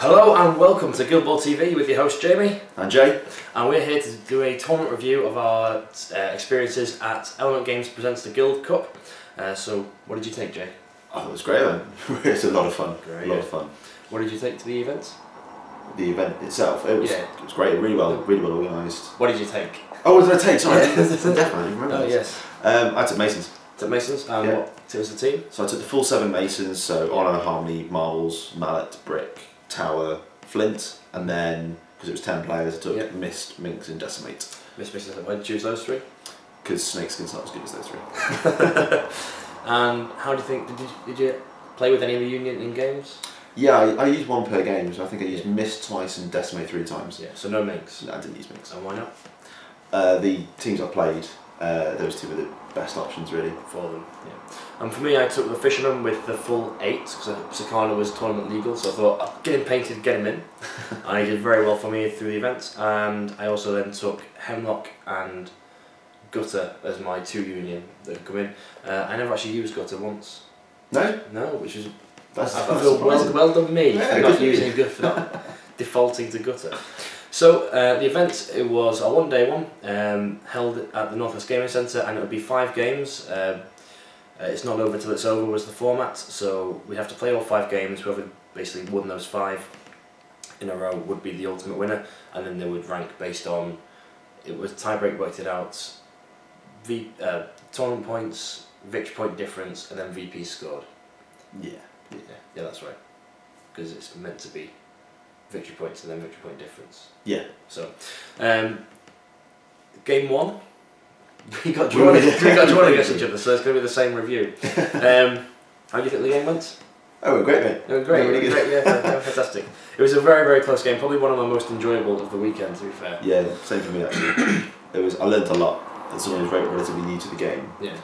Hello and welcome to Guild Ball TV with your host Jamie and Jay, and we're here to do a tournament review of our experiences at Element Games Presents the Guild Cup. So what did you think, Jay? Oh, it was great, man. It's a lot of fun. Great, a lot of fun. What did you take to the event? The event itself, it was great, really well organised. What did you take? Oh, what did I take? Sorry, I definitely remember. Oh yes. I took Masons. Took Masons, and what was the team? So I took the full 7 Masons, so Honour, Harmony, Marbles, Mallet, Brick, Tower, Flint, and then, because it was 10 players, I took Mist, Minx and Decimate. Mist, why did you choose those 3? Because Snakeskin's not as good as those 3. And how do you think, did you play with any of the Union in games? Yeah, I used 1 per game, so I think I used Mist twice and Decimate 3 times. Yeah, so no Minx? No, I didn't use Minx. And why not? The teams I played, those 2 were the best options really. For them, yeah. And for me, I took the Fisherman with the full 8, because Sakana was tournament legal, so I thought, I'll get him painted, get him in. And he did very well for me through the event. And I also then took Hemlock and Gutter as my 2 Union that had come in. I never actually used Gutter once. No? No, which is... I feel well done me for not using Gutter, for not defaulting to Gutter. So the event, it was a 1-day one, held at the North West Gaming Centre, and it would be 5 games. It's not over till it's over was the format, so we have to play all 5 games. Whoever basically won those 5 in a row would be the ultimate winner, and then they would rank based on, it was tiebreak worked it out, tournament points, victory point difference, and then VP scored. Yeah, that's right, because it's meant to be victory points and then victory point difference. Yeah. So, game 1, we got drawn against each other, so it's going to be the same review. How do you think the game went? Oh, it went great, mate. It went great, really good. Yeah, fantastic. It was a very, very close game, probably one of my most enjoyable of the weekend, to be fair. Yeah, same for me actually. I learnt a lot as someone who's relatively new to the game. Yeah.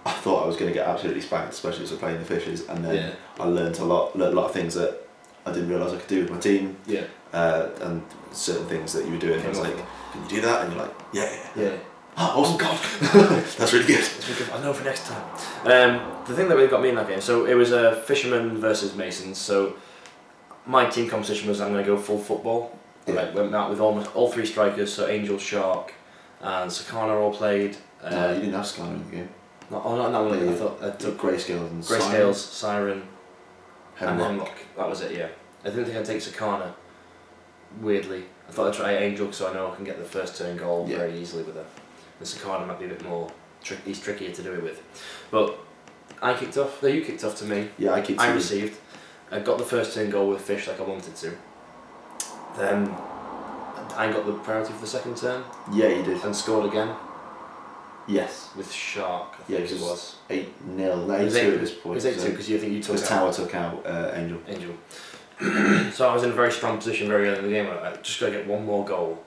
I thought I was going to get absolutely spanked, especially as we're playing the Fishes, and then I learnt a lot of things that I didn't realise I could do with my team. Yeah. And certain things that you were doing, I was like, can you do that? And you're like, yeah. Oh God, that's really good. I know for next time. The thing that really got me in that game, so it was a Fisherman versus Masons. So my team composition was I'm going to go full football. Yeah. I went out with almost all 3 strikers, so Angel, Shark, and Sakana all played. No, you didn't have Sakana in the game. Not that one. I thought I took Grayscales, Siren, and Hemlock. That was it. Yeah. I didn't think I'd take Sakana. Weirdly, I thought I'd try Angel, so I know I can get the first turn goal very easily with her. The Sakana might be a bit more he's trickier to do it with. But I kicked off. No, you kicked off to me. Yeah, I received. I got the first turn goal with Fish like I wanted to. Then I got the priority for the second turn. Yeah, you did. And scored again. Yes. With Shark, I think it was. 8-0. No, 8-2 at this point. It was 8-2 because you think you took out. Tower took out Angel. So I was in a very strong position very early in the game. I just got to get 1 more goal.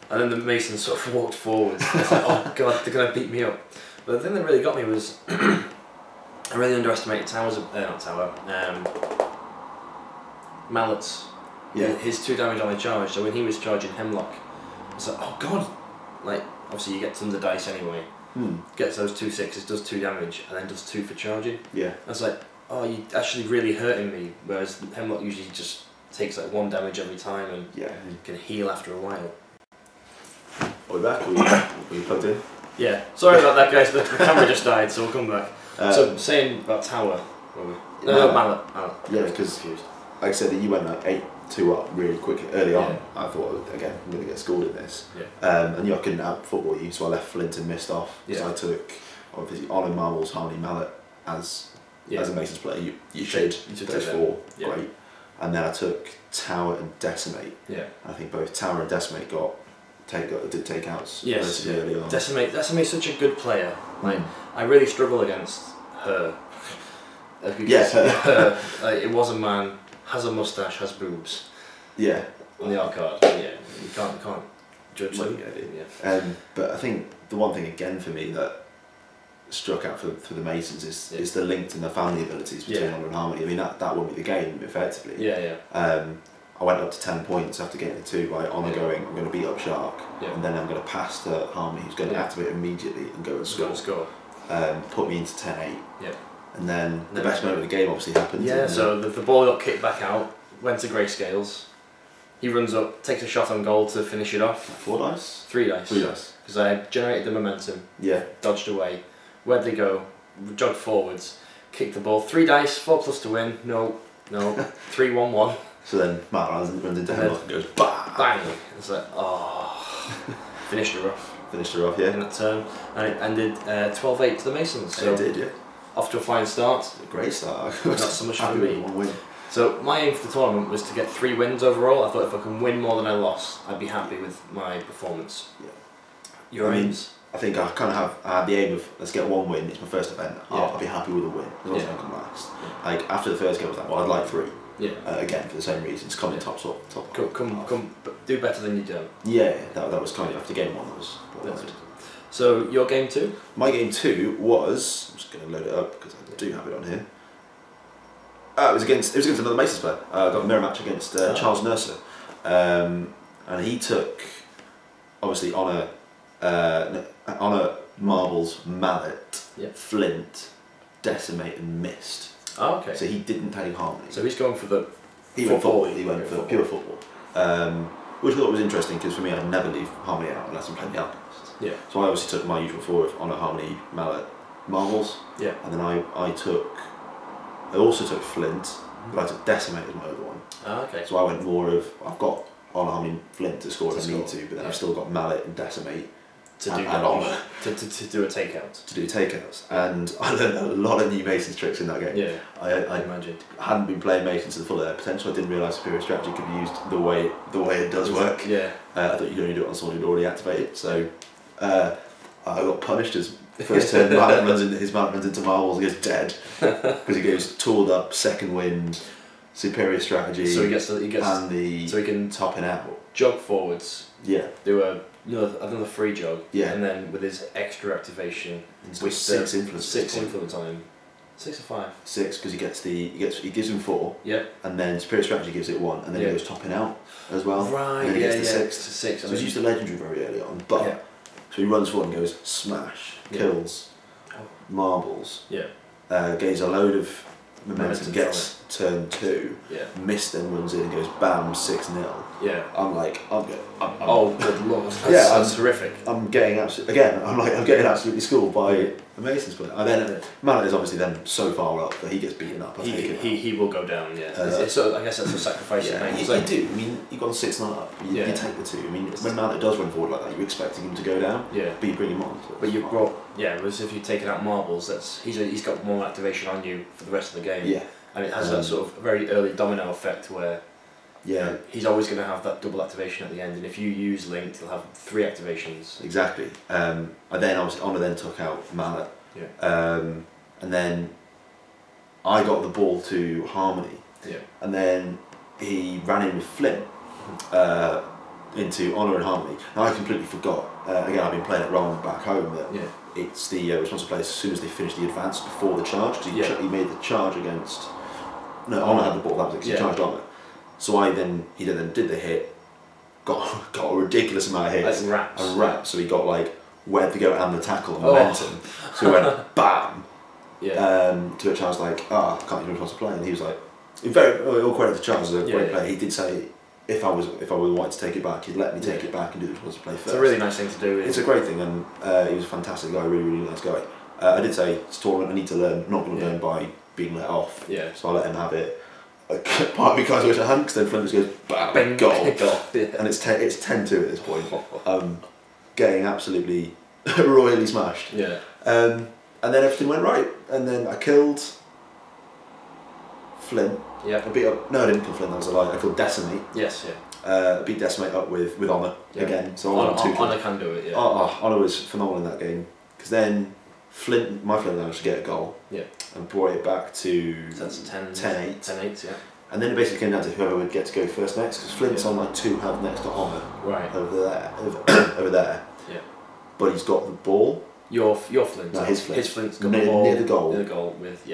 And then the Masons sort of walked forward. I was like, oh God, they're going to beat me up. But the thing that really got me was I really underestimated Mallet's. Yeah. His 2 damage on the charge. So when he was charging Hemlock, I was like, oh God. Like, obviously you get tons of dice anyway. Gets those 2 6s, does 2 damage, and then does 2 for charging. Yeah. I was like, oh, you're actually really hurting me. Whereas Hemlock usually just takes like 1 damage every time and can heal after a while. Are we back? Were you plugged in? Yeah. Sorry about that, guys. The camera just died, so we'll come back. So saying about Tower, were we? No, Mallet. Yeah, because like I said, you went like 8-2 up really quick early on. I thought, again, I'm going to get scored in this. Yeah. And I couldn't out football you, so I left Flint and Mist off. So I took obviously Honour, Marbles, Harmony, Mallet as a Masons player. You took those 4, great. And then I took Tower and Decimate. Yeah. I think both Tower and Decimate did takeouts relatively early on. Decimate's such a good player. Like I really struggle against her. Her. It was a man, has a mustache, has boobs. Yeah. On the art card. Yeah. You can't judge them. But I think the one thing again for me that struck out for the Masons is the link and the family abilities between Honour and Harmony. I mean that won me the game effectively. I went up to 10 points after getting the 2 by Honour going, I'm going to beat up Shark, and then I'm going to pass to Harmony, who's going to activate immediately and go and score. Put me into 10-8. And then the best moment of the game obviously happened. Yeah, so the ball got kicked back out, went to Grayscales. He runs up, takes a shot on goal to finish it off. 4 dice? 3 dice. 3 dice. Because I generated the momentum. Yeah. Dodged away. Where'd they go? Jogged forwards. Kicked the ball. 3 dice. 4+ to win. No. 3-1-1. So then Matt runs into him and goes bang. Bang. It's like finished her off. Finished her off, yeah. In that turn, and it ended 12-8 to the Masons. So it did, yeah. Off to a fine start. A great start. Not so much for me. 1 win. So my aim for the tournament was to get 3 wins overall. I thought if I can win more than I lost, I'd be happy with my performance. Yeah. Your aims? I think I kind of had the aim of let's get 1 win. It's my first event. Yeah. I'll be happy with a win as long as I come last. Yeah. Like after the first game, I was like, well, I'd like 3. Yeah. Again, for the same reasons, come in top. Come, do better than you don't. Yeah, that was kind of after game 1. That was what I wanted. So your game 2? My game 2 was. I'm just going to load it up because I do have it on here. It was against another Masons player. I got a mirror match against Charles Nurser, and he took obviously on a marbles, mallet, flint, decimate, and mist. Oh, okay. So he didn't take harmony. So he's going for the football. He went for pure football, which I thought was interesting because for me I'd never leave harmony out unless I'm playing the alchemist. Yeah. So I obviously took my usual 4 of on a harmony, mallet, marbles. Yeah. And then I also took flint, but I took decimate as my other one. Ah, okay. So I went more of I've got on harmony flint to score if I need to, but then I've still got mallet and decimate. To do a takeout. To do takeouts, and I learned a lot of new Masons tricks in that game. Yeah, I imagine. Hadn't been playing Masons to the full of their potential. I didn't realise superior strategy could be used the way it does work. Yeah. I thought you could only do it on someone who'd already activated. So I got punished as first turn. His mallet runs into marbles and gets dead because he goes tooled up, second wind, superior strategy. So he can topping out, jog forwards. Yeah. Do another free jog. Yeah. And then with his extra activation, with 6 influence. 6 influence on him. 6 or 5? 6 because he gives him 4. Yeah. And then superior strategy gives it 1, and then he goes topping out as well. Right. And then he gets the 6. 6. So he's used the legendary very early on, but so he runs forward and goes smash, kills, marbles. Yeah. Gains a load of momentum, gets turn 2. Yeah. Mist then runs in and goes bam 6-0. Yeah. I'm like oh good lord. That's terrific. I'm getting absolutely schooled by a Masons player. And then Mallet is obviously then so far up that he gets beaten up. He will go down. Yeah. I guess that's a sacrifice you make. You do. I mean, you've got 6-0 up. You take the 2. I mean, when Mallet does run forward like that, you're expecting him to go down. Yeah. But you bring him on. But you've got whereas if you've taken out marbles, he's got more activation on you for the rest of the game. Yeah. And it has that sort of very early domino effect where he's always going to have that double activation at the end, and if you use Linked, he'll have 3 activations. Exactly. And then obviously Honor then took out Mallet. Yeah. And then I got the ball to Harmony. Yeah. And then he ran in with Flint into Honor and Harmony. Now I completely forgot. Again, I've been playing it wrong back home. That it's the responsible players as soon as they finish the advance before the charge, because he made the charge against. No, Honor had the ball. That was it. 'Cause he charged Honor. So he then did the hit. Got a ridiculous amount of hits. Like raps. So he got like where to go and the tackle and momentum. So he went bam. Yeah. To which I was like, I can't even responsible play, and he was like, all credit to Charles as a great player. He did say if I was white to take it back, he'd let me take it back and do the responsible play first. It's a really nice thing to do. It's a great thing, and he was a fantastic guy, really nice guy. I did say it's a tournament, I need to learn. I'm not going to learn by being let off. Yeah. So I let him have it. Part of me guys wish I hadn't, because then Flint just goes bang, goal. And it's 10-2 at this point. Getting absolutely royally smashed. Yeah. And then everything went right, and then I killed Flint. Yeah. I didn't kill Flint. That was a lie. I killed Decimate. Yes. Yeah. Beat Decimate up with Honor again. So Honor can do it. Yeah. Honor was phenomenal in that game, because then my Flint managed to get a goal. Yeah. And brought it back to. So that's 10-8. 10-8. Yeah. And then it basically came down to whoever would get to go first next, because Flint's on like 2 health next to Honor. Right. Over there. Yeah. But he's got the ball. Your Flint. No, his Flint. His Flint's got the ball near the goal. Near the goal with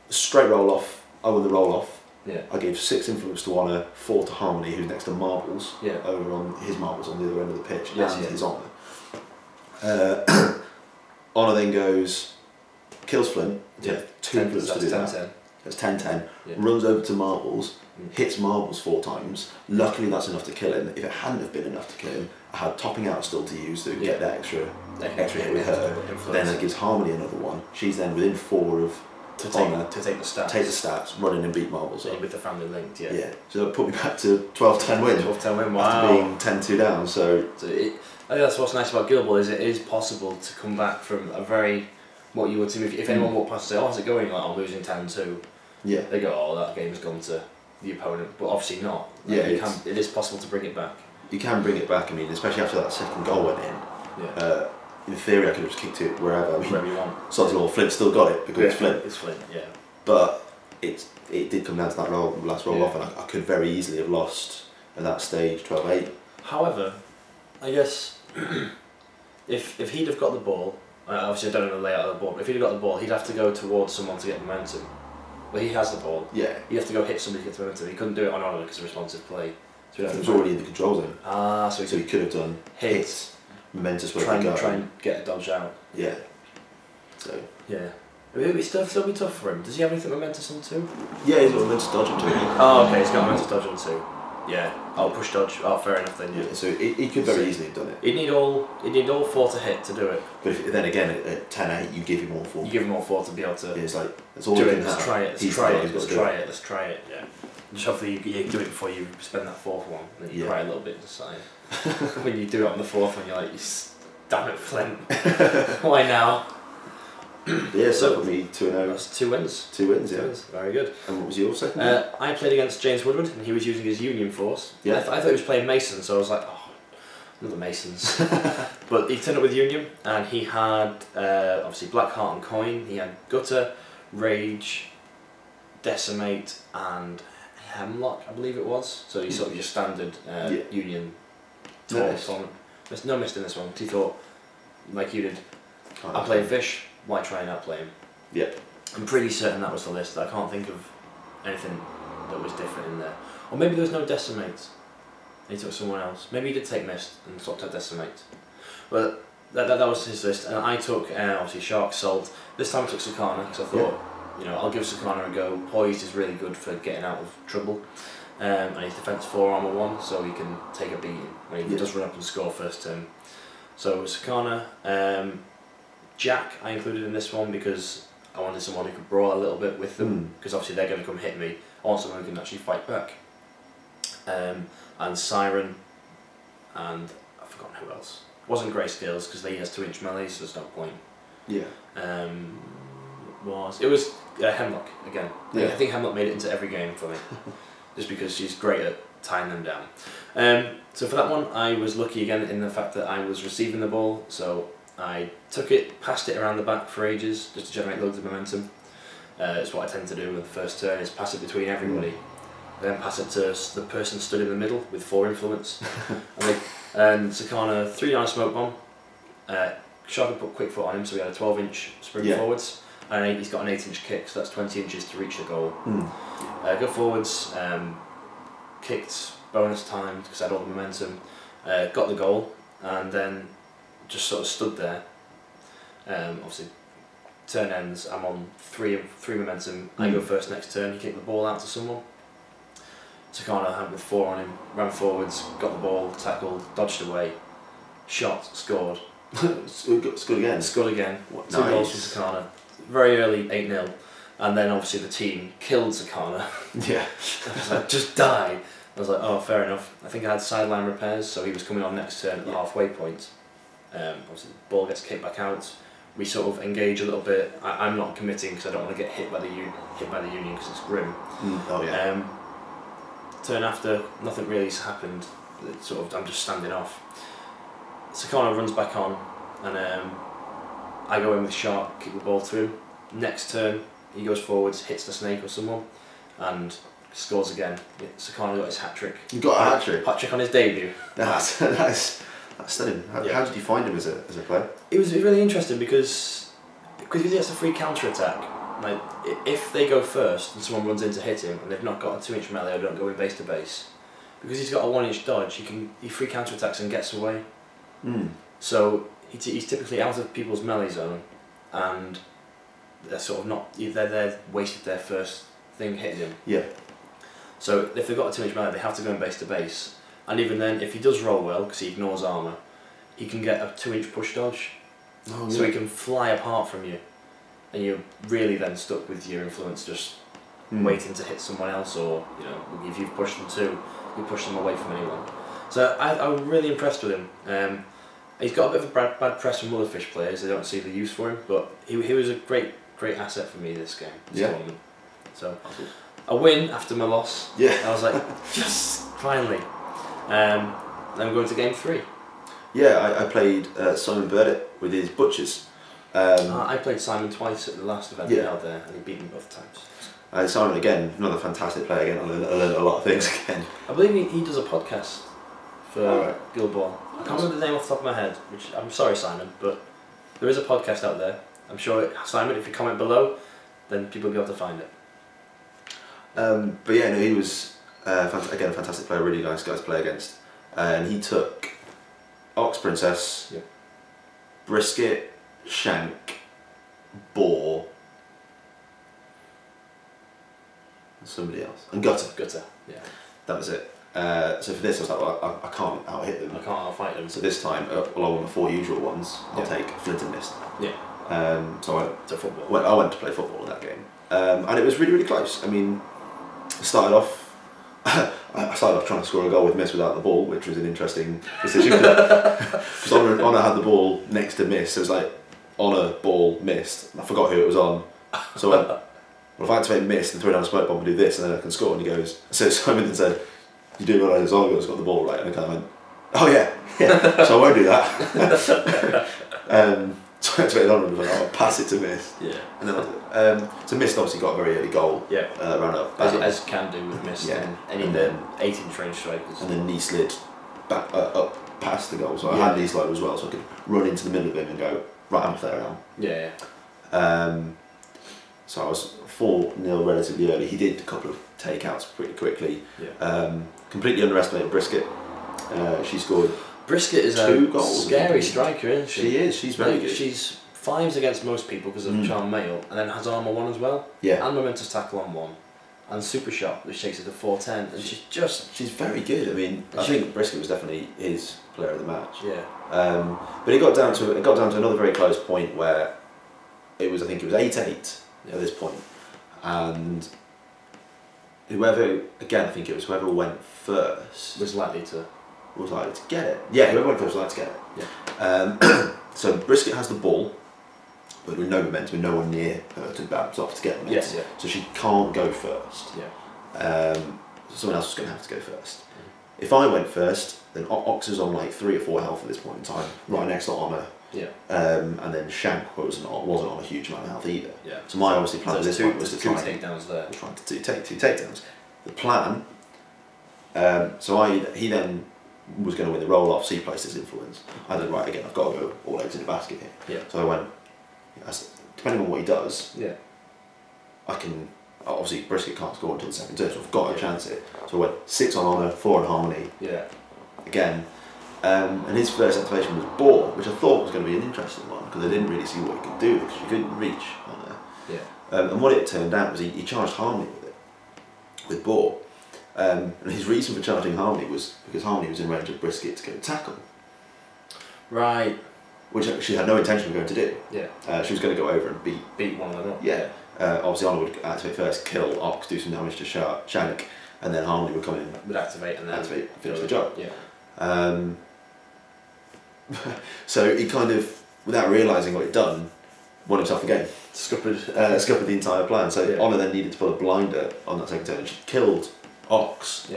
Straight roll off. I won the roll off. Yeah. I gave 6 influence to Honor, 4 to Harmony, who's next to Marbles. Yeah. Over on his Marbles on the other end of the pitch. Yes, and his Honor. Honor then kills Flint. Yeah. 2 influence to do that. It's 10-10, runs over to marbles, hits marbles 4 times. Luckily that's enough to kill him. If it hadn't have been enough to kill him, I had topping out still to use to get that extra hit with her. Then it gives Harmony another one. She's then within 4 of Honor to take the stats. Take the stats, run in and beat marbles up. With the family linked, Yeah, so that put me back to 12-10 win. 12-10 win, wow. After being 10-2 down, so... I think that's what's nice about Guild Ball, is it is possible to come back from a very... What you would see if anyone walked past and say, oh, how's it going? Like, I'm losing 10-2. Yeah. They go, oh, that game's gone to the opponent, but obviously not. Like, it is possible to bring it back. You can bring it back, I mean, especially after that second goal went in. In theory, I could have just kicked it wherever. Wherever you want. Sod's Law, Flint still got it because it's Flint. It's Flint, yeah. But it did come down to that last roll off, and I could very easily have lost at that stage 12-8. However, I guess if he'd have got the ball, obviously I don't know the layout of the ball, but if he'd have got the ball, he'd have to go towards someone to get momentum. But he has the ball. Yeah. He'd have to go hit somebody to get momentum. He couldn't do it on Honor because of responsive play. So it was already in the control zone. So he could have done hits, momentous where try and get a dodge out. Yeah. So. Yeah. It would still be tough for him. Does he have anything momentous on 2? Yeah, he's got momentous dodge on 2. Oh, okay, he's got momentous dodge on 2. Yeah. Oh, push dodge. Oh, fair enough then. Yeah. So he could very easily have done it. He'd need all 4 to hit to do it. But then again, at 10-8, you give him all 4. You give him all 4 to be able to. Yeah, it's like that's all do it. Let's try it. Let's try it. Yeah. Just hopefully you do it before you spend that 4th one, and then you cry a little bit inside. When you do it on the 4th one, you're like, damn it, Flint. Why now? Yeah, so put me 2-0. That's 2 wins. 2 wins, yeah. 2 wins. Very good. And what was your second? I played against James Woodward, and he was using his Union force. Yeah. I thought he was playing Masons, so I was like, oh, another Masons. But he turned up with Union, and he had obviously Black Heart and Coin. He had Gutter, Rage, Decimate, and Hemlock, I believe it was. So he sort of just standard Union. No mist in this one. He thought, like you did, I'm playing Fish. Why try and outplay him? Yep. I'm pretty certain that was the list. I can't think of anything that was different in there. Or maybe there was no Decimate. He took someone else. Maybe he did take Mist and swapped out Decimate. But that was his list. And I took obviously Shark, Salt. This time I took Sakana because I thought, you know, I'll give Sakana a go. Poised is really good for getting out of trouble. And he's defense 4, armor 1, so he can take a beating when he does run up and score first turn. So Sakana. Jack I included in this one because I wanted someone who could brawl a little bit with them, because obviously they're going to come hit me. I want someone who can actually fight back. And Siren, and I've forgotten who else. It wasn't Grayscales because he has 2-inch melee, so there's no point. Yeah. It was Hemlock again. Yeah. I think Hemlock made it into every game for me, just because she's great at tying them down. So for that one, I was lucky again in the fact that I was receiving the ball, so I took it, passed it around the back for ages, just to generate loads of momentum. It's what I tend to do with the first turn, is pass it between everybody. Then pass it to the person stood in the middle with 4 influence. And Sakana 3-9 smoke bomb. Shark had put quick foot on him, so we had a 12-inch sprint forwards. And he's got an 8-inch kick, so that's 20 inches to reach the goal. Go forwards, kicked, bonus timed, because I had all the momentum. Got the goal, and then just sort of stood there. Obviously, turn ends, I'm on 3 momentum. I go first next turn, he kicked the ball out to someone. Sakana had with 4 on him, ran forwards, got the ball, tackled, dodged away, shot, scored. Scored again? Scored again. 2 goals from Sakana. Very early, 8-0. And then obviously the team killed Sakana. Yeah. I was like, just die. I was like, oh, fair enough. I think I had sideline repairs, so he was coming on next turn at the halfway point. Obviously the ball gets kicked back out. We sort of engage a little bit. I'm not committing because I don't want to get hit by the Union because it's grim. Oh yeah. Turn after, nothing really has happened. It's sort of, I'm just standing off. Sakana runs back on, and I go in with Shark, kick the ball through. Next turn, he goes forwards, hits the snake or someone, and scores again. Sakana got his hat trick. You got a hat trick? Hat trick on his debut. That's stunning. How did you find him as a player? It was really interesting because he gets a free counter attack. Like, if they go first and someone runs in to hit him and they've not got a 2-inch melee or don't go in base to base, because he's got a 1-inch dodge, he free counter attacks and gets away. So he's typically out of people's melee zone, and they're sort of not. They're wasted their first thing hitting him. Yeah. So if they've got a 2-inch melee, they have to go in base to base. And even then, if he does roll well, because he ignores armour, he can get a 2-inch push dodge. Oh, so he can fly apart from you. And you're really then stuck with your influence just waiting to hit someone else, or if you've pushed them too, you push them away from anyone. So I'm really impressed with him. He's got a bit of a bad press from other fish players. They don't see the use for him, but he was a great asset for me this game. Tournament. So a win after my loss. Yeah. I was like, yes, finally. Then we're going to game 3. Yeah, I played Simon Burdett with his Butchers. I played Simon twice at the last event we held there, and he beat me both times. Simon, again, another fantastic player. Again, I learned a lot of things again. I believe he does a podcast for Guild Ball. I can't remember the name off the top of my head, which I'm sorry, Simon, but there is a podcast out there. I'm sure, Simon, if you comment below, then people will be able to find it. But yeah, no, he was again a fantastic player, really nice guy to play against. And he took Ox Princess, Brisket, Shank, Boar, and somebody else, and Gutter. Yeah. That was it. So for this, I was like, well, I can't out-hit them. I can't out-fight them. So this time, along with the 4 usual ones, I'll take Flint and Mist. Yeah. So I went to play football in that game, and it was really, really close. I mean, I started off trying to score a goal with Mist without the ball, which was an interesting decision because Honor had the ball next to Mist. So it was like Honor, ball, Mist. I forgot who it was on, so I went, well, if I activate Mist and throw down a smoke bomb and do this, and then I can score. And he goes, so Simon then said, "You do realise it's Honor that's got the ball, right?" And I kind of went, "Oh yeah." So I won't do that. So I activated Honor and was like, "I'll pass it to Mist." Yeah. And then so Mist obviously got a very early goal. Yeah. Ran up. As can do with Mist. Yeah. And any 8-inch range strikers. And then knee slid back up past the goal. So I had knee slide as well, so I could run into the middle of him and go, right, I'm there now. Yeah. So I was 4-0 relatively early. He did a couple of takeouts pretty quickly. Yeah. Completely underestimated Brisket. She scored Brisket is 2 a goals. scary striker, isn't she? She is. She's very good. She's 5s against most people because of Charm Mail, and then has armour 1 as well. Yeah. And momentous tackle on 1, and super shot, which takes it to 410. And she's very good. I mean, I think Brisket was definitely his player of the match. Yeah. But it got down to another very close point where I think it was 8-8 at this point, and whoever went first was likely to get it. Yeah, whoever went first was likely to get it. Yeah. So Brisket has the ball, but with no momentum, with no one near her to bounce off to get momentum. Yes, yeah. So she can't go first. Yeah. Someone else was going to have to go first. If I went first, then Ox is on like 3 or 4 health at this point in time, right next to Honor. Yeah. And then Shank wasn't on a huge amount of health either. Yeah. So my obviously plan at this point was to try takedowns there. Trying to take 2 takedowns. The plan. He then was going to win the roll off, so he placed his influence. I then right again, I've got to go all eggs in the basket here. Yeah. So I went. Depending on what he does. Yeah. I can. Obviously, Brisket can't score until the second turn, so I've got to chance it. So I went 6 on Honor, 4 on Harmony. Yeah. Again. And his first activation was Boar, which I thought was going to be an interesting one because I didn't really see what he could do because you couldn't reach Honor. Yeah. And what it turned out was he charged Harmony with it, with Boar. And his reason for charging Harmony was because Harmony was in range of Brisket to go tackle. Right. Which she had no intention of going to do. Yeah. She was going to go over and beat one of them up. Yeah. Obviously Honor would activate first, kill Ox, do some damage to Shank, and then Harmony would come in. Would activate and then finish the job. Yeah. So he kind of, without realising what he'd done, won himself the game. Scuppered the entire plan. So Honor then needed to pull a blinder on that second turn, and she killed Ox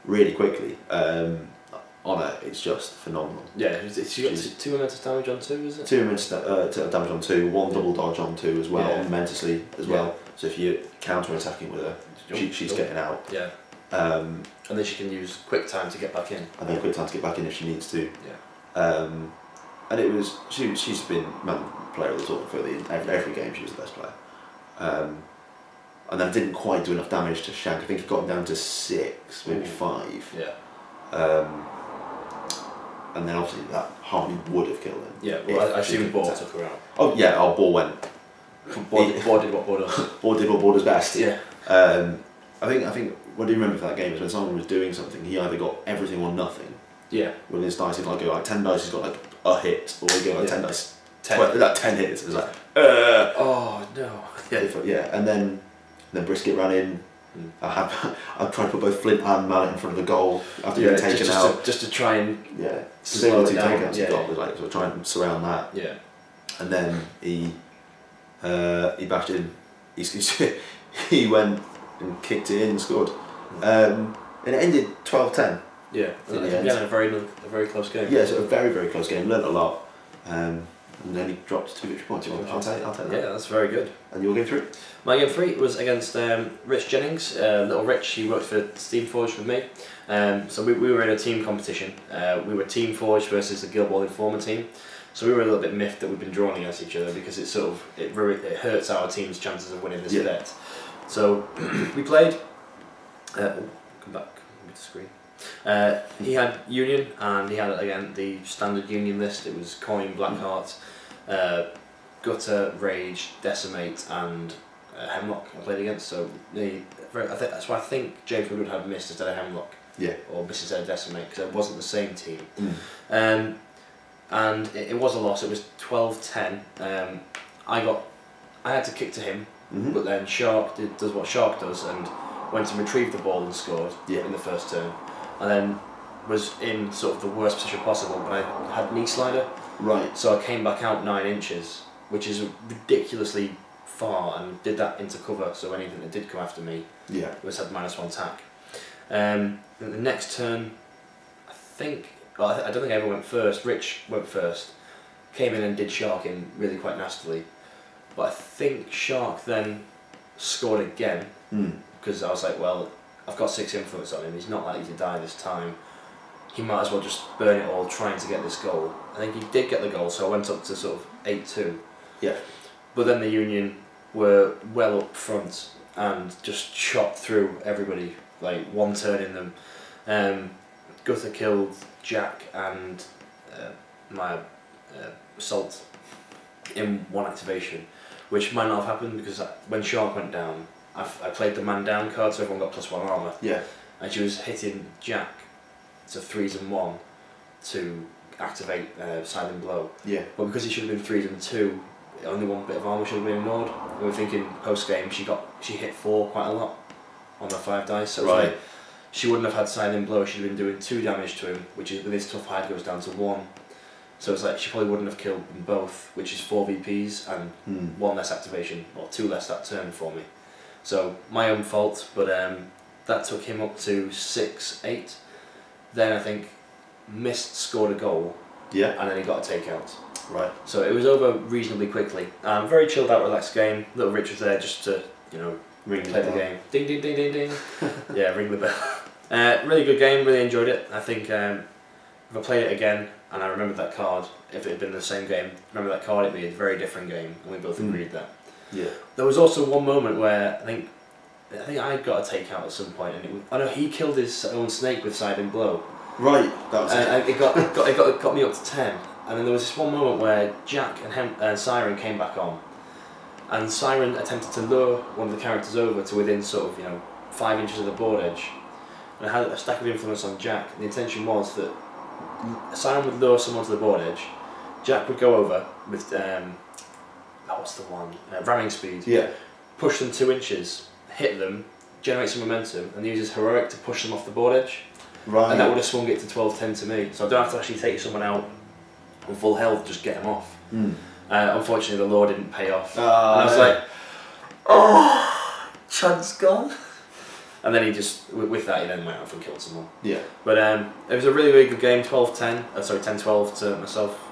really quickly. Honor, it's just phenomenal. Yeah, she got 2 momentous damage on 2, is it? 2 momentous damage on 2, 1 double dodge on 2 as well, momentously as well. So if you're counter-attacking with her, she's getting out. Yeah. And then she can use quick time to get back in. And then quick time to get back in if she needs to. Yeah. And it was she's been player of the tournament for every game. She was the best player. And then I didn't quite do enough damage to Shank. I think he got him down to 6, maybe 5. Yeah. And then obviously that Harmony would have killed him. Yeah. Well, I assume Boar took her out. Oh yeah. Boar went. Boar did what Boar does. Boar did what Boar does best. Yeah. I think what I do remember for that game is when someone was doing something, he either got everything or nothing. Yeah. With his dice, if I go like 10 dice, he's got like a hit, or we go like 10 dice, 10 hits. It's like, oh no. Yeah, and then Brisket ran in. I tried to put both Flint and Mallet in front of the goal after being taken out. Just to try and slow it down. Takeouts he got was like sort of try and surround that. Yeah. And then he bashed in. He went and kicked it in and scored. And it ended 12-10. Yeah. Again, a very close game. Yeah, so a very, very close game. Learned a lot. And then he dropped 2 victory points. I'll take that. Yeah, that's very good. And your game 3? My game 3 was against Rich Jennings. Little Rich, he worked for Steamforged with me. So we were in a team competition. We were Team Forged versus the Guild Ball Informer team. So we were a little bit miffed that we've been drawn against each other because it hurts our team's chances of winning this bet. So we played. Come back with the screen. He had Union, and he had again the standard Union list. It was Coin, Blackheart, Gutter, Rage, Decimate, and Hemlock I played against. So that's why I think James would have missed instead of Hemlock. Yeah. Or missed instead of Decimate because it wasn't the same team. And it was a loss. It was 12-10. I had to kick to him, but then Shark does what Shark does and went to retrieve the ball and scored in the first turn, and then was in sort of the worst position possible. But I had knee slider, so I came back out 9 inches, which is ridiculously far, and did that into cover. So anything that did come after me, was had -1 tack. And the next turn, I don't think I ever went first. Rich went first, came in and did Shark in really quite nastily, but I think Shark then scored again because I was like, well, I've got 6 influence on him. He's not likely to die this time. He might as well just burn it all trying to get this goal. I think he did get the goal, so I went up to sort of 8-2. Yeah. But then the Union were well up front and just shot through everybody, like one turn in them. Gutter killed Jack and my Assault in 1 activation, which might not have happened because when Shark went down, I played the man down card, so everyone got +1 armour. Yeah. And she was hitting Jack to 3s and 1 to activate Silent Blow. Yeah. But because he should have been 3s and 2, only 1 bit of armour should have been ignored. And we were thinking post game she hit 4 quite a lot on the 5 dice. So it was like, she wouldn't have had Silent Blow. She'd been doing 2 damage to him, which is with his tough hide goes down to 1. So it's like she probably wouldn't have killed them both, which is 4 VPs and 1 less activation, or 2 less that turn for me. So my own fault, but that took him up to 6-8. Then I think Mist scored a goal, and then he got a takeout. Right. So it was over reasonably quickly. Very chilled out, relaxed game. Little Rich was there just to play the game. Ding ding ding ding ding. Yeah, ring the bell. Really good game. Really enjoyed it. I think if I played it again and I remembered that card, if it had been the same game, remember that card, it'd be a very different game, and we both agreed that. Yeah. There was also one moment where I think I got a takeout at some point, and he killed his own snake with Silent Blow. Right. That was it. It got me up to 10, and then there was this one moment where Jack and Siren came back on. And Siren attempted to lure one of the characters over to within sort of 5 inches of the board edge, and I had a stack of influence on Jack. And the intention was that Siren would lure someone to the board edge, Jack would go over with what's the one? Ramming speed. Yeah. Push them 2 inches, hit them, generate some momentum, and use his heroic to push them off the board edge. Right. And that would have swung it to 12-10 to me. So I don't have to actually take someone out on full health, just get him off. Unfortunately, the lure didn't pay off. And I was like, oh, Chad's gone. And then he just, with that, he then went off and killed someone. Yeah. But it was a really, really good game, 12-10, sorry, 10-12 to myself,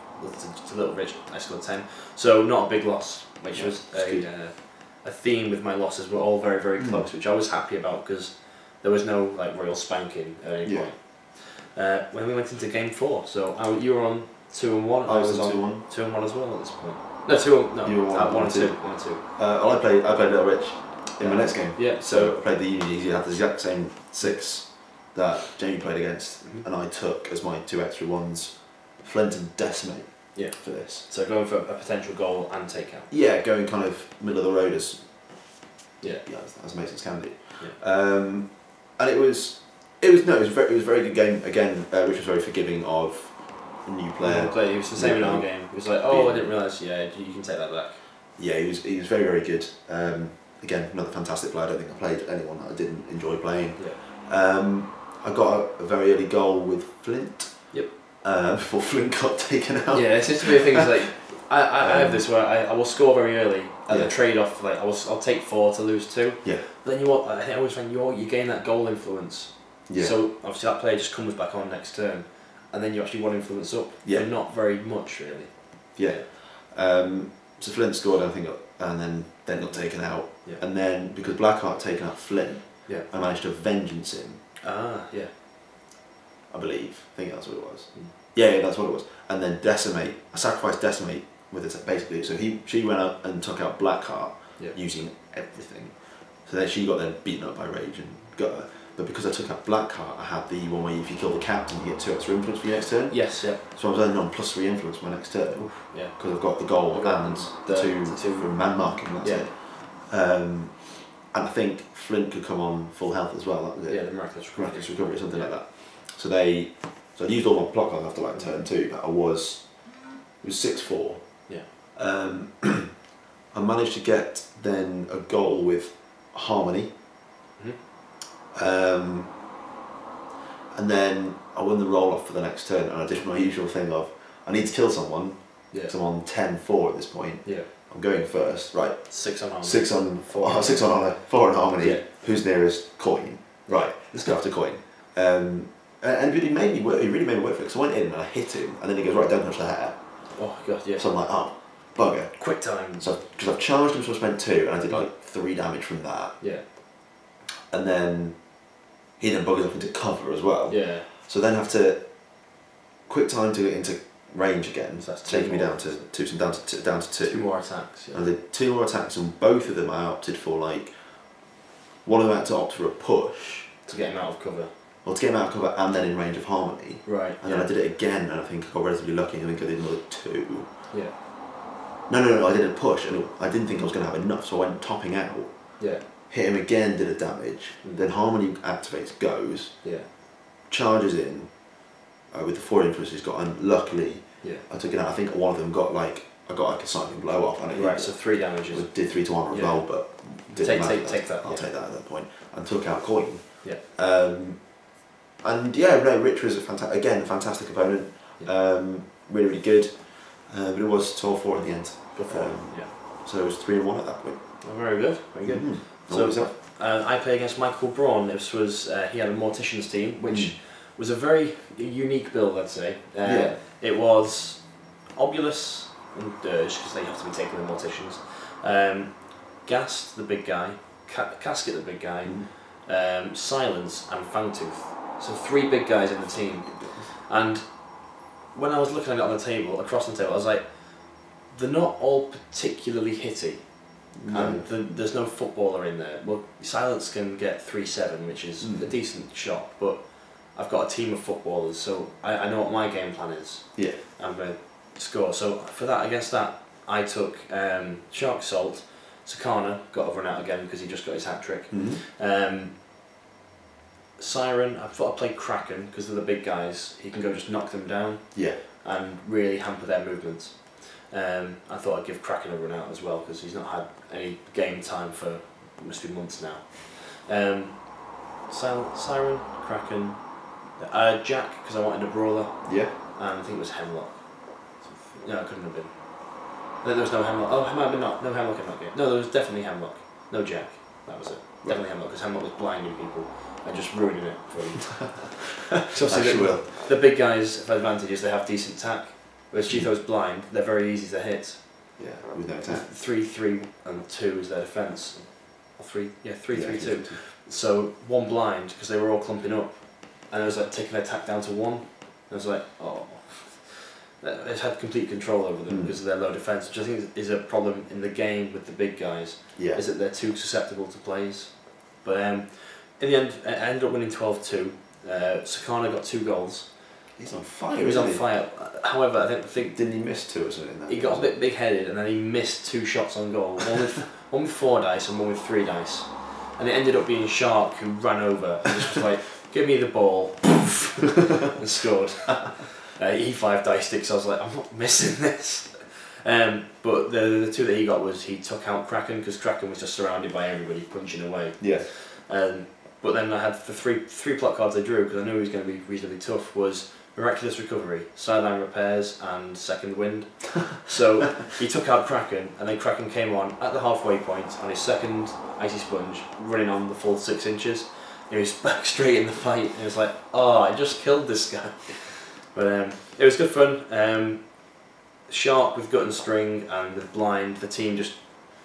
to Little Rich, I scored 10. So not a big loss, which was a theme with my losses. We're all very, very close, which I was happy about because there was no royal spanking at any point. When we went into game 4, so you were on 2-1. I was on 2-1 as well at this point. No, 2-1. No, you were 1-2. 1-2. I played Little Rich in my next game. Yeah. So I played the Union. He had the exact same 6 that Jamie played against, and I took as my 2 extra ones, Flint and Decimate. Yeah. For this. So going for a potential goal and takeout. Yeah, going kind of middle of the road as as mates as can do. Yeah. And it was a very good game again, which was very forgiving of a new player. It was the same in our game. It was like, oh, I didn't realise. Yeah, you can take that back. Yeah, he was very, very good. Again, another fantastic player. I don't think I played anyone that I didn't enjoy playing. Yeah. I got a very early goal with Flint. Yep. Before Flint got taken out. Yeah, it seems to be a thing. It's like I have this where I will score very early at the trade off. Like I'll take 4 to lose 2. Yeah. But then I think I always find you gain that goal influence. Yeah. So obviously that player just comes back on next turn, and then you actually one influence up. Yeah. But not very much really. Yeah. So Flint scored, I think, and then got taken out. Yeah. And then because Blackheart taken out Flint, yeah, I managed to vengeance him. Ah, yeah. I believe. I think that's what it was. Yeah, that's what it was. And then Decimate. I sacrificed Decimate with it basically. So she went up and took out Blackheart using everything. So then she got then beaten up by Rage and got her. But because I took out Blackheart, I had the one where if you kill the captain, you get 2 extra influence for your next turn. Yes, yeah. So I was only on +3 influence for my next turn. Oof, yeah. Because I've got the goal and the two from man marking. That's it. And I think Flint could come on full health as well. That was it. Yeah, the miraculous recovery, something like that. So I used all my block after like turn 2, but it was 6-4. Yeah. I managed to get then a goal with Harmony. And then I won the roll off for the next turn, and I did my usual thing of I need to kill someone. Yeah. So I'm on 10-4 at this point. Yeah. I'm going first. Right. 6 on Harmony. 6 on 4. 6 on Honor. 4 on Harmony. Yeah. Who's nearest? Coin. Right. Let's go after Coin. And it really made me work. It really made me work for it. Because I went in and I hit him, and then he goes, right, don't touch the hair. Oh god, yeah. So I'm like, oh, bugger. Quick time. So because I've charged him, so I spent 2, and I did like 3 damage from that. Yeah. And then he then buggers off into cover as well. Yeah. So then have to quick time to get into range again. So that's taking me down to 2. 2 more attacks. Yeah. And I did 2 more attacks, and both of them I opted for like. One of them I had to opt for a push to get him out of cover. Well, to get him out of cover and then in range of Harmony. Right. And then I did it again, and I think I got relatively lucky. I think I did another 2. Yeah. No, I did a push, and I didn't think I was going to have enough, so I went topping out. Yeah. Hit him again, did a damage. Then Harmony activates, goes. Yeah. Charges in with the 4 influences he's got, and luckily I took it out. I think one of them got like I got like a cycling blow off. And right, so 3 damages. I did 3 to Honour as well, but take that. I'll take that at that point, and took out Coin. Yeah. And yeah, no, Rich was a fantastic opponent. Yeah. Really, really good. But it was 12-4 in the end. Yeah. So it was 3-1 at that point. Oh, very good, very good. Mm-hmm. So I played against Michael Braun. This was he had a Mortician's team, which was a very unique build, I'd say. It was Obulus and Dirge, because they have to be taken with Morticians. Gast, the big guy. Casket, the big guy. Silence and Fangtooth. So 3 big guys in the team. And when I was looking at it on the table, across the table, I was like, they're not all particularly hitty. No. And there's no footballer in there. Well, Silence can get 3-7, which is a decent shot, but I've got a team of footballers, so I know what my game plan is. Yeah. I'm going to score. So for that, against that, I took Shark Salt. Sakana got run out again because he just got his hat-trick. Siren, I thought I'd play Kraken because they're the big guys. He can go just knock them down. Yeah. And really hamper their movements. I thought I'd give Kraken a run out as well because he's not had any game time for must be months now. Siren, Kraken, Jack because I wanted a brawler. Yeah. And I think it was Hemlock. No, it couldn't have been. There was no Hemlock. Oh, it might have been not. No Hemlock in that game. No, there was definitely Hemlock. No Jack. That was it. Right. Definitely Hemlock because Hemlock was blinding people and just ruining it for them. So the big guys have advantages. They have decent attack. Whereas Chitho's blind, they're very easy to hit. Yeah, with no attack. 3, 3, and 2 is their defence. Or 3, 3, 3, 2. So 1 blind because they were all clumping up, and I was like taking their attack down to 1. And I was like, oh, they've had complete control over them because of their low defence, which I think is a problem in the game with the big guys. Yeah. Is that they're too susceptible to plays. But in the end, I ended up winning 12-2. Sakana got 2 goals. He's on fire. He was on fire. However, I think didn't he miss 2 or something? He got a bit big-headed, and then he missed 2 shots on goal. one with 4 dice and one with 3 dice. And it ended up being Shark who ran over and just was like, give me the ball, and scored. He 5 dice sticks, I was like, I'm not missing this. But the 2 that he got was he took out Kraken, because Kraken was just surrounded by everybody punching away. Yeah. But then I had the three plot cards I drew, because I knew he was going to be reasonably tough, was Miraculous Recovery, Sideline Repairs and Second Wind. So he took out Kraken, and then Kraken came on at the halfway point on his second Icy Sponge, running on the full 6 inches. He was back straight in the fight, and it was like, oh, I just killed this guy. But it was good fun. Shark with Gut and String and with Blind, the team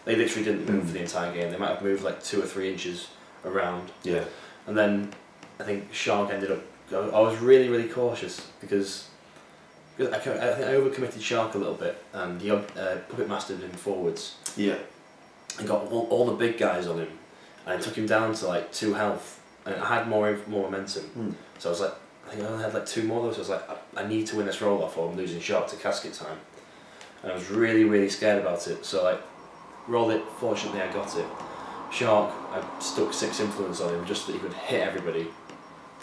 they literally didn't move for the entire game. They might have moved like 2 or 3 inches around. Yeah. And then I think Shark ended up. I was really, really cautious because I think I overcommitted Shark a little bit, and he puppet mastered him forwards. Yeah. And got all the big guys on him, and I took him down to like 2 health, and I had more momentum. So I was like, I think I only had like 2 more of those. So I was like, I need to win this roll off, or I'm losing Shark to casket time. And I was really, really scared about it. So I rolled it. Fortunately, I got it. Shark, I stuck 6 influence on him just so that he could hit everybody,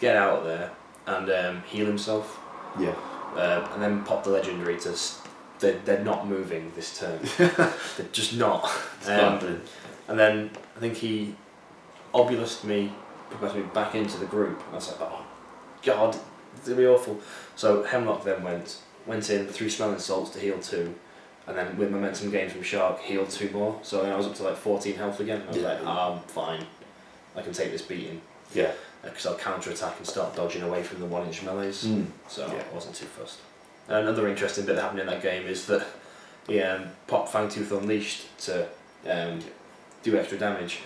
get out of there, and heal himself. Yeah. And then pop the legendary to. They're not moving this turn. They're just not. And then I think he obulused me, progressed me back into the group. And I was like, oh God, it's gonna be awful. So Hemlock then went in, threw Smelling Salts to heal 2. And then with momentum gain from Shark, healed 2 more. So then I was up to like 14 health again. I was like, I'm fine. I can take this beating. Yeah. Because I'll counter attack and start dodging away from the 1-inch melees. So I wasn't too fussed. Another interesting bit that happened in that game is that he popped Fangtooth Unleashed to do extra damage,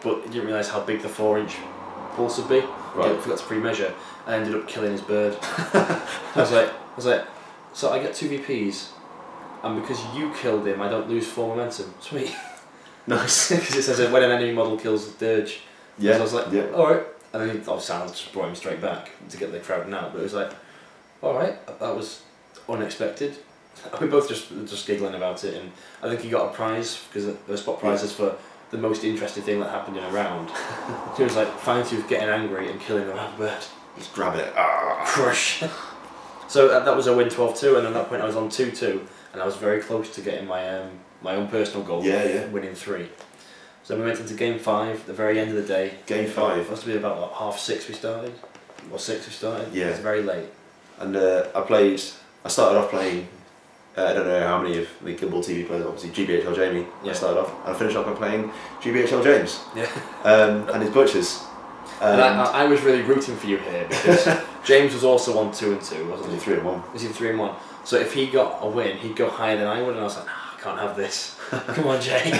but he didn't realise how big the 4-inch pulse would be. Right. He forgot to pre-measure and ended up killing his bird. I was like, so I get 2 VPs. And because you killed him, I don't lose 4 momentum. Sweet. Nice. Because it says that when an enemy model kills the dirge. Yeah. So I was like, alright. And then obviously I just brought him straight back to get the crowd out. But it was like, alright, that was unexpected. We both just giggling about it. And I think he got a prize, because there were spot prizes for the most interesting thing that happened in a round. It was like Fangtooth getting angry and killing a round bird. Just grab it. Crush. So that was a win 12-2, and at that point I was on 2-2. And I was very close to getting my my own personal goal, winning 3. So we went into game 5, the very end of the day. Game 5? Must have been about 6:30 we started, or 6 we started. Yeah. It was very late. And I started off playing, I don't know how many of the Gimbal TV players, obviously GBHL Jamie, I started off, and I finished off by playing GBHL James. Yeah. And his Butchers. And I was really rooting for you here, because James was also on 2-2, wasn't he? 3-1. Was he 3-1? So if he got a win, he'd go higher than I would, and I was like, nah, I can't have this. Come on, Jay.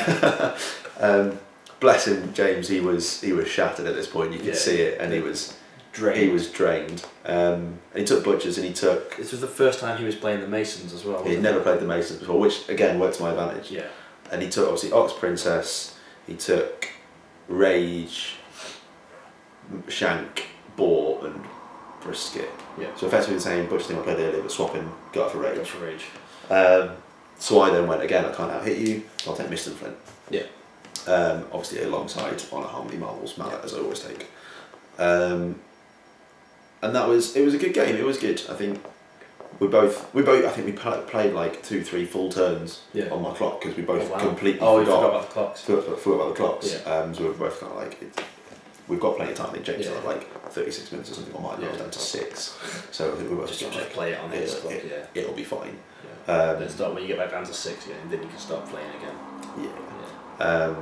Bless him, James. He was shattered at this point. You could see it, and he was drained. He was drained. And he took Butchers, and he took. This was the first time he was playing the Masons as well. He'd never played the Masons before, which again worked to my advantage. Yeah. And he took obviously Ox Princess. He took Rage, Shank, Boar, and Brisket. Yeah. So effectively the same Butcher thing I played earlier, but swapping Gut for Rage. Gut for Rage. So I then went again. I can't out hit you. So I'll take Mist and Flint. Yeah. Obviously alongside on a Harmony Marvels mallet, as I always take. And it was a good game. It was good. I think we both. I think we played like 2-3 full turns on my clock, because we both completely forgot about the clocks. Forgot about the clocks. Yeah. So we were both kind of like. We've got plenty of time. I think James had like 36 minutes or something on mine. I was down to 6. So I think we were just like, play it on his clock. It'll be fine. Yeah. Then start when you get back down to 6, and then you can start playing again. Yeah.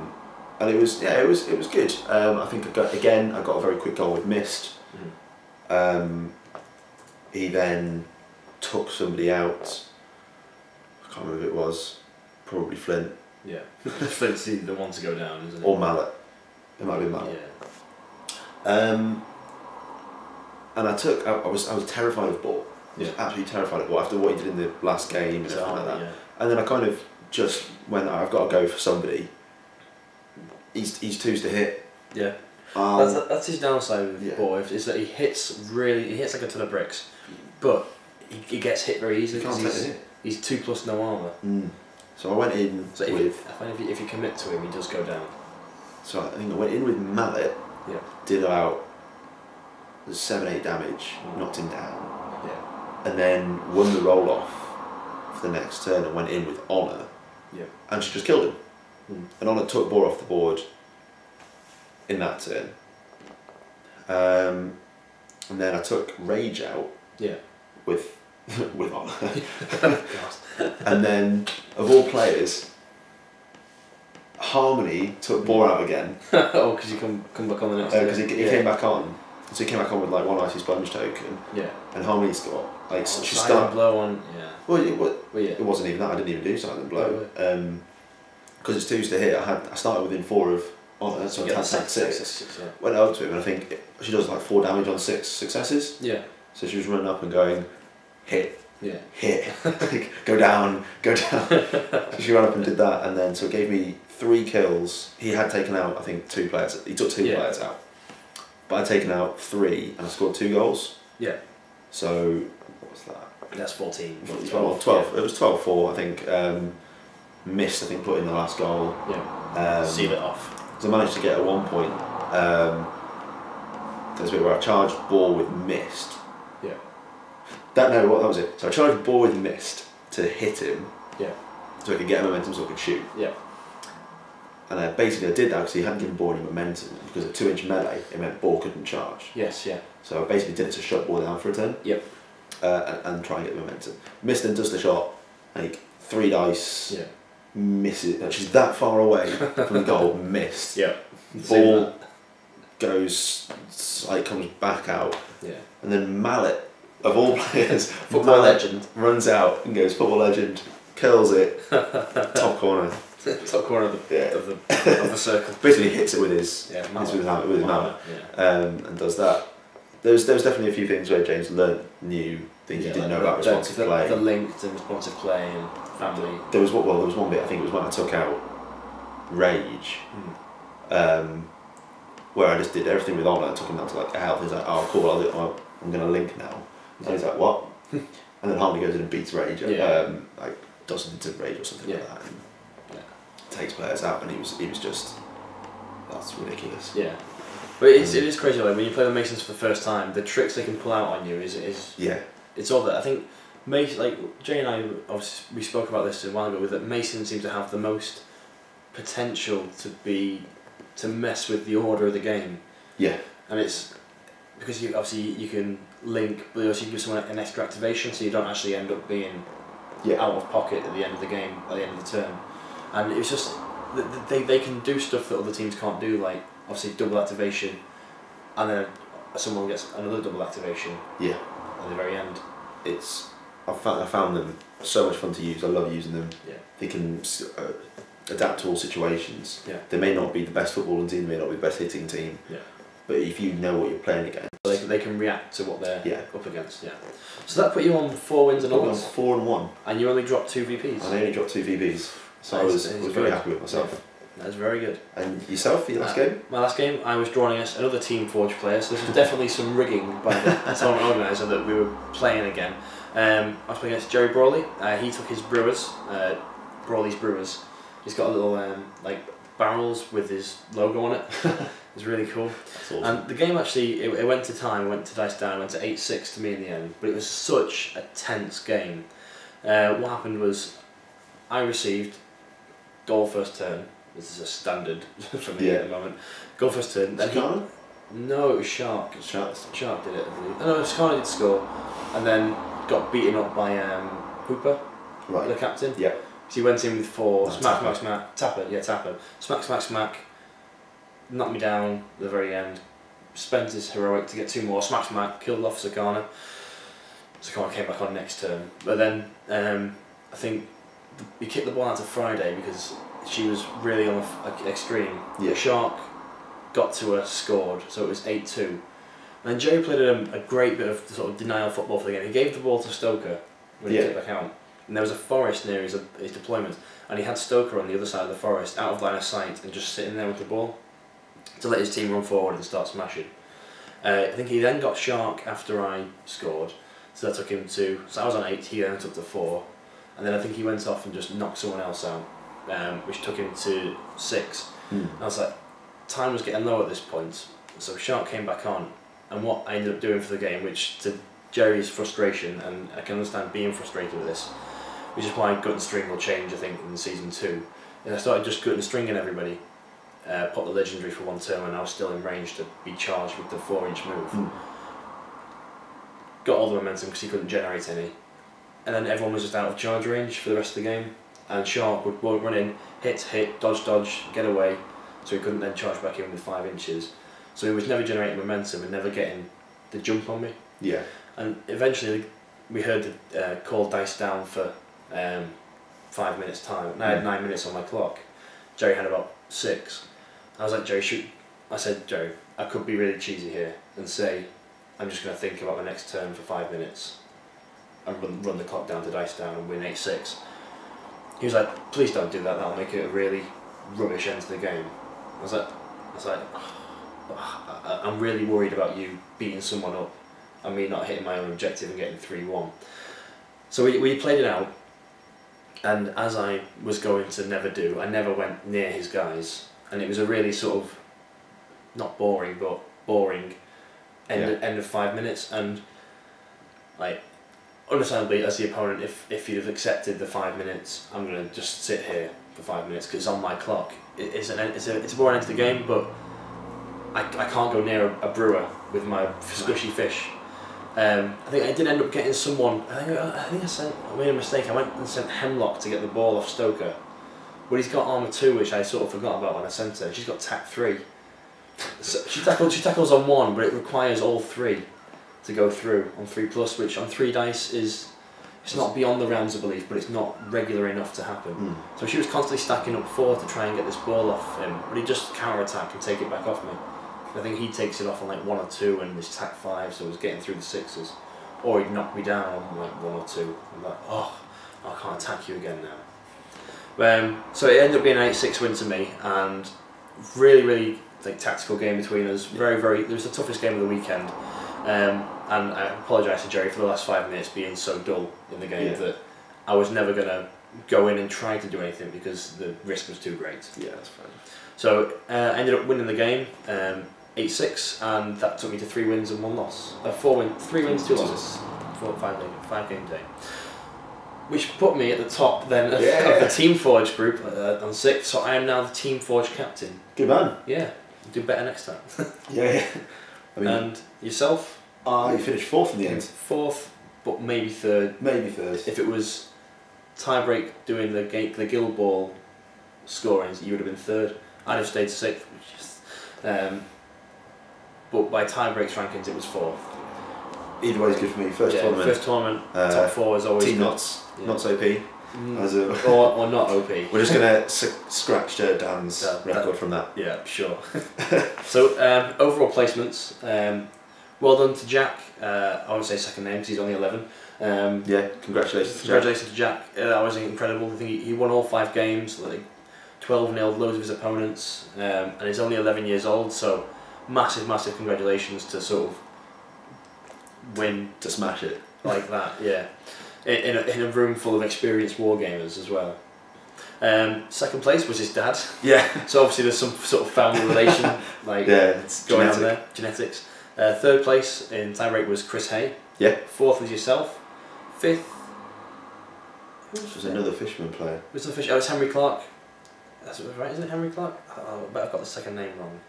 And it was good. I think I got a very quick goal with Mist. He then took somebody out. I can't remember who it was. Probably Flint. Yeah. Flint's the one to go down, isn't it? Or Mallet. It might be Mallet. Yeah. And I was terrified of Ball. I was absolutely terrified of Ball after what he did in the last game and everything like that. Yeah. And then I kind of just went, I've got to go for somebody. He's 2s to hit. Yeah. That's his downside with Ball, is that he hits like a ton of bricks, but he gets hit very easily because he's 2+ no armour. So I went in if you commit to him, he does go down. So I think I went in with Mallet. Yeah. Did about 7-8 damage, knocked him down. Yeah. And then won the roll off for the next turn and went in with Honour. Yeah. And she just killed him. And Honour took Boar off the board in that turn. And then I took Rage out. Yeah. With Honour. And then, of all players, Harmony took Boar out again. Oh, because you come back on the next turn. Because he came back on. So he came back on with like one Icy Sponge token. Yeah. And Harmony's got like she started blow on. Yeah. Well, it wasn't even that. I didn't even do Silent Blow. Because it's 2s to hit. I started within 4 of Honour, so I had 6. Yeah. Went up to him and I think she does like 4 damage on 6 successes. Yeah. So she was running up and going, hit. Yeah. Hit. Go down. So she ran up and did that, and then so it gave me 3 kills. He had taken out I think 2 players. He took 2 players out. But I'd taken out 3 and I scored 2 goals. Yeah. So what was that? That's 14. 12. Yeah. It was 12-4, I think. Missed, I think, put in the last goal. Yeah. Seal it off. So I managed to get at one point. There's a bit where I charged Boar with Mist. Yeah. That was it. So I charged Boar with Mist to hit him. Yeah. So I could get momentum, so I could shoot. Yeah. And I basically did that because he hadn't given Boar any momentum. Because at 2-inch melee, it meant Boar couldn't charge. Yes. Yeah. So I basically did it to shut Boar down for a turn. Yep. And try and get the momentum. Mist then does the shot. Like 3 dice. Yeah. Misses. And she's that far away from the goal. Missed. Yeah. Ball goes, like, comes back out. Yeah. And then Mallet, of all players, football legend, runs out and goes football legend, kills it, top corner. Top corner of the circle. Basically hits it with his mallet. Mallet. Yeah. And does that. There was definitely a few things where James learnt new things you didn't know about responsive play. The link to responsive play and family. There was one bit, I think it was when I took out Rage, where I just did everything with Honour and took him down to like health. He's like, oh cool, I'm going to link now. And he's like, what? And then Harmony goes in and beats Rage, like does something to Rage or something like that, and takes players out, and he was just, that's ridiculous. Yeah. But it is crazy, like when you play the Masons for the first time, the tricks they can pull out on you is it's all that. I think Mason, like Jay and I, obviously we spoke about this a while ago, with that Mason seems to have the most potential to mess with the order of the game. Yeah. And it's because you can link, but also you give someone an extra activation, so you don't actually end up being out of pocket at the end of the game, at the end of the turn. And it's just they can do stuff that other teams can't do, like obviously double activation, and then someone gets another double activation. Yeah. At the very end. I found them so much fun to use. I love using them. Yeah. They can adapt to all situations. Yeah. They may not be the best footballing team, they may not be the best hitting team. Yeah. But if you know what you're playing against, they can react to what they're up against. Yeah. So that put you on 4 wins and a loss. 4-1. And you only dropped 2 VPs. I only dropped 2 VPs. So I was very happy with myself. Yeah. That's very good. And yourself, your last game? My last game, I was drawing against another Team Forge player, so this was definitely some rigging by the tournament organiser that we were playing again. I was playing against Jerry Brawley. He took his Brewers, Brawley's Brewers. He's got a little like barrels with his logo on it. It's really cool. That's awesome. And the game actually, it went to time, went to dice down, went to 8-6 to me in the end, but it was such a tense game. What happened was, I received goal first turn. This is a standard for me at the moment. Goal first turn. Then no, it was Shark. Shark did it, I believe. No, Skarner did score, and then got beaten up by Hooper, the captain. Yeah. So he went in with 4, smack, Tapper. Smack, knocked me down at the very end. Spent his heroic to get 2 more, smack, killed off Skarner. Skarner came back on next turn. But then, I think he kicked the ball out to Friday because she was really on the extreme. Yeah. Shark got to her, scored, so it was 8-2. And then Jerry played a great bit of sort of denial football for the game. He gave the ball to Stoker when he kicked back out. And there was a forest near his deployment, and he had Stoker on the other side of the forest, out of line of sight, and just sitting there with the ball to let his team run forward and start smashing. I think he then got Shark after I scored, so that took him to, so I was on 8, he then took to 4, and then I think he went off and just knocked someone else out, which took him to 6. And I was like, time was getting low at this point, so Shark came back on, and what I ended up doing for the game, which to Jerry's frustration, and I can understand being frustrated with this, which is why gut and string will change, I think, in season 2. And I started just gut and stringing everybody, put the legendary for 1 turn, and I was still in range to be charged with the 4-inch move. Got all the momentum because he couldn't generate any, and then everyone was just out of charge range for the rest of the game, and Shark would run in, hit, dodge, get away, so he couldn't then charge back in with 5 inches. So he was never generating momentum and never getting the jump on me. Yeah. And eventually we heard the call dice down for 5 minutes time, and I had 9 minutes on my clock. Jerry had about 6. I was like, Jerry, shoot. I said, Jerry, I could be really cheesy here and say, I'm just going to think about my next turn for 5 minutes and run the clock down to dice down and win 8-6. He was like, please don't do that, that'll make it a really rubbish end to the game. I was like, I'm really worried about you beating someone up and me not hitting my own objective and getting 3-1. So we played it out, and as I was going to never do, I never went near his guys, and it was a really sort of, not boring, but boring end of 5 minutes, and like, understandably as the opponent, if you'd have accepted the 5 minutes, I'm going to just sit here for 5 minutes because it's on my clock. It's a boring end to the game, but I can't go near a brewer with my squishy fish. I think I did end up getting someone. I made a mistake. I went and sent Hemlock to get the ball off Stoker, but he's got armour 2, which I sort of forgot about when I sent her. She's got tack 3. So she tackles on 1, but it requires all 3 to go through on 3+, which on 3 dice is, it's not beyond the realms of belief, but it's not regular enough to happen. So she was constantly stacking up 4 to try and get this ball off him, but he'd just counter attack and take it back off me. I think he takes it off on like 1 or 2 and it's tack 5, so it was getting through the 6s. Or he'd knock me down on like 1 or 2. I'm like, oh, I can't attack you again now. So it ended up being an 8-6 win to me, and really like tactical game between us. It was the toughest game of the weekend. And I apologise to Jerry for the last 5 minutes being so dull in the game that I was never going to go in and try to do anything because the risk was too great. Yeah, that's fine. So I ended up winning the game 8-6, and that took me to 3 wins and 1 loss. 3 wins, 2 losses, 5 game day. Which put me at the top then of the Team Forge group on 6, so I am now the Team Forge captain. Good man. Yeah, do better next time. Yeah. I mean, and yourself? You finished 4th in the end. 4th, but maybe 3rd. Maybe 3rd. If it was tiebreak doing the Guild Ball scorings, you would have been 3rd. I'd have stayed 6th. But by tiebreaks rankings, it was 4th. Either way is good for me. First tournament. First tournament, top 4 is always Team good. Knots OP. Or not OP. We're just going to scratch Dan's record from that. Yeah, sure. So, overall placements. Well done to Jack. I won't say second name because he's only 11. Yeah, congratulations to Jack. That was incredible. I think he won all 5 games, like 12-0, loads of his opponents, and he's only 11 years old, so massive congratulations to sort of win. To smash it. Like that, yeah. In a room full of experienced wargamers as well. Second place was his dad. Yeah. So obviously there's some sort of family relation like it's going on there. Genetics. 3rd place in tiebreak was Chris Hay. Yeah. 4th was yourself. 5th. This was another Fishman player. Was the fish? Oh, it's Henry Clark. That's right. Isn't it Henry Clark? Oh, I bet I've got the second name wrong.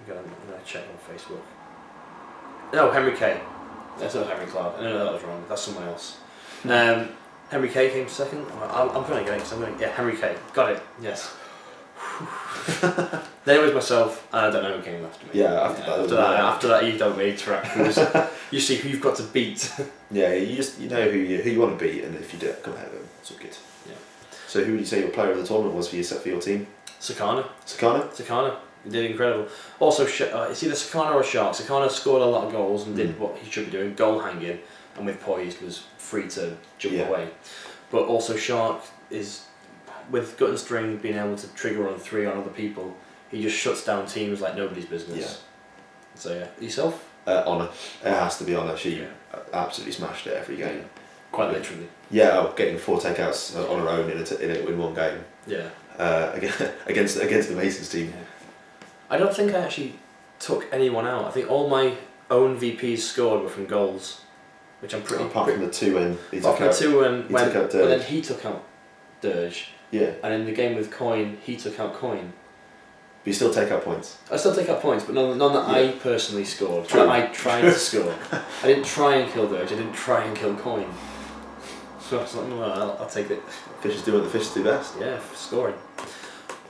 I'm gonna check on Facebook. No, Henry Kay. That's not Henry Clark. I know that was wrong. That's someone else. Henry Kay came 2nd. I'm going to get it. Henry Kay. Got it. Yes. Then it was myself, and I don't know who came after me. Yeah, after that, you don't really track. You see who you've got to beat. Yeah, you know who you want to beat, and if you do, come ahead of them. It's all good. Yeah. So who would you say your player of the tournament was for your team? Sakana. He did incredible. Also, it's either Sakana or Shark. Sakana scored a lot of goals and did what he should be doing, goal hanging, and with poised was free to jump away. But also Shark is, with gut and string being able to trigger on 3 on other people, he just shuts down teams like nobody's business. Yeah. So yourself? Honor. It has to be Honor. She absolutely smashed it every game. Quite literally. Yeah, getting 4 takeouts on her own in one game. Yeah. Against the Masons team. Yeah. I don't think I actually took anyone out. I think all my own VPs scored were from goals, which I'm pretty. Apart from the 2 when he took out. But then he took out Dirge. Yeah. And in the game with Coin, he took out Coin. But you still take out points. I still take out points, but none that I personally scored. That I tried to score. I didn't try and kill Dirge. I didn't try and kill Coin. So I was like, well, I'll take it. Fishes do what the fishes do best. Yeah, scoring.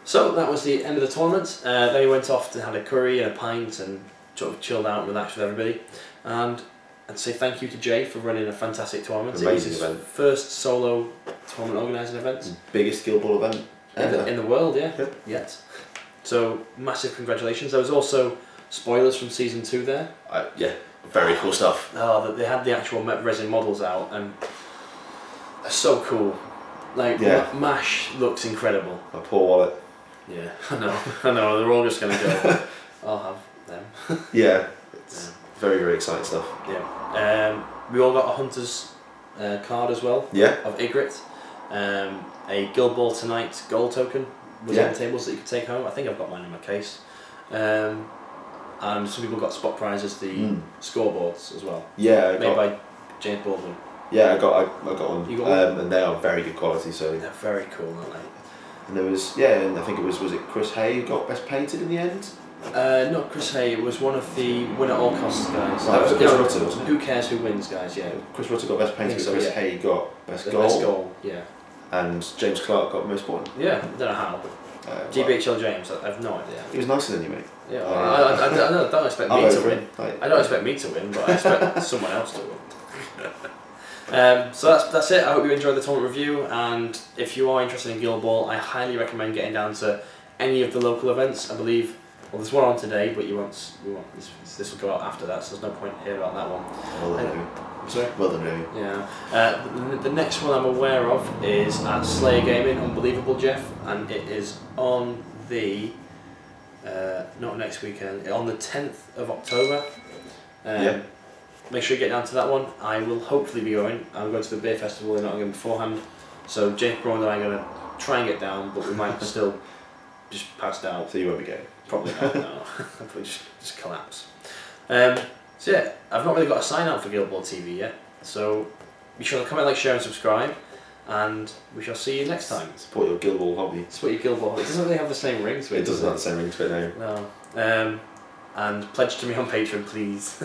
So that was the end of the tournament. Then we went off to have a curry and a pint and sort of chilled out and relaxed with everybody. And I'd say thank you to Jay for running a fantastic tournament. Amazing it was his event. First solo tournament organising event. Biggest Guild Ball event in the world, yeah. Yet. So massive congratulations. There was also spoilers from season 2 there. Yeah, very cool stuff. Oh, they had the actual resin models out and they're so cool. Like MASH looks incredible. My poor wallet. Yeah, I know. They're all just gonna go. I'll have them. Yeah, it's very, very exciting stuff. Yeah. We all got a hunter's card as well. Yeah. Of Ygritte. A Guild Ball Tonight gold token was on the tables that you could take home. I think I've got mine in my case. And some people got spot prizes, the scoreboards as well. Yeah, made by James Baldwin. Yeah, I got one. You got one? And they are very good quality. So they're very cool, aren't they? And there was and I think was it Chris Hay who got best painted in the end? Not Chris Hay. It was one of the win at all costs guys. Right, it was Chris Rutter, wasn't it? Who cares who wins, guys? Yeah. Chris Rutter got best painted. So, Chris Hay got best goal. Best goal. Yeah. And James Clark got most important. Yeah, I don't know how. GBHL James, I have no idea. He was nicer than you, mate. Yeah, I don't expect me to win. I don't expect me to win, but I expect someone else to win. So that's it. I hope you enjoyed the tournament review, and if you are interested in Guild Ball, I highly recommend getting down to any of the local events. I believe, well, there's one on today, but this will go out after that, so there's no point here about that one. Sorry? Well done, Louis. Yeah. The next one I'm aware of is at Slayer Gaming, Unbelievable Jeff, and it is on the not next weekend, on the 10th of October. Make sure you get down to that one. I will hopefully be going. I'm going to the beer festival in Nottingham beforehand, so James Braun and I are going to try and get down, but we might still just pass out. So you won't be going? Probably not. No, I'll probably just collapse. So yeah, I've not really got a sign out for Guild Ball TV yet, so be sure to comment, like, share and subscribe, and we shall see you next time. Support your Guild Ball hobby. Support your Guild Ball hobby. It doesn't really have the same ring to it. It doesn't have the same ring to it, no. No. And pledge to me on Patreon, please.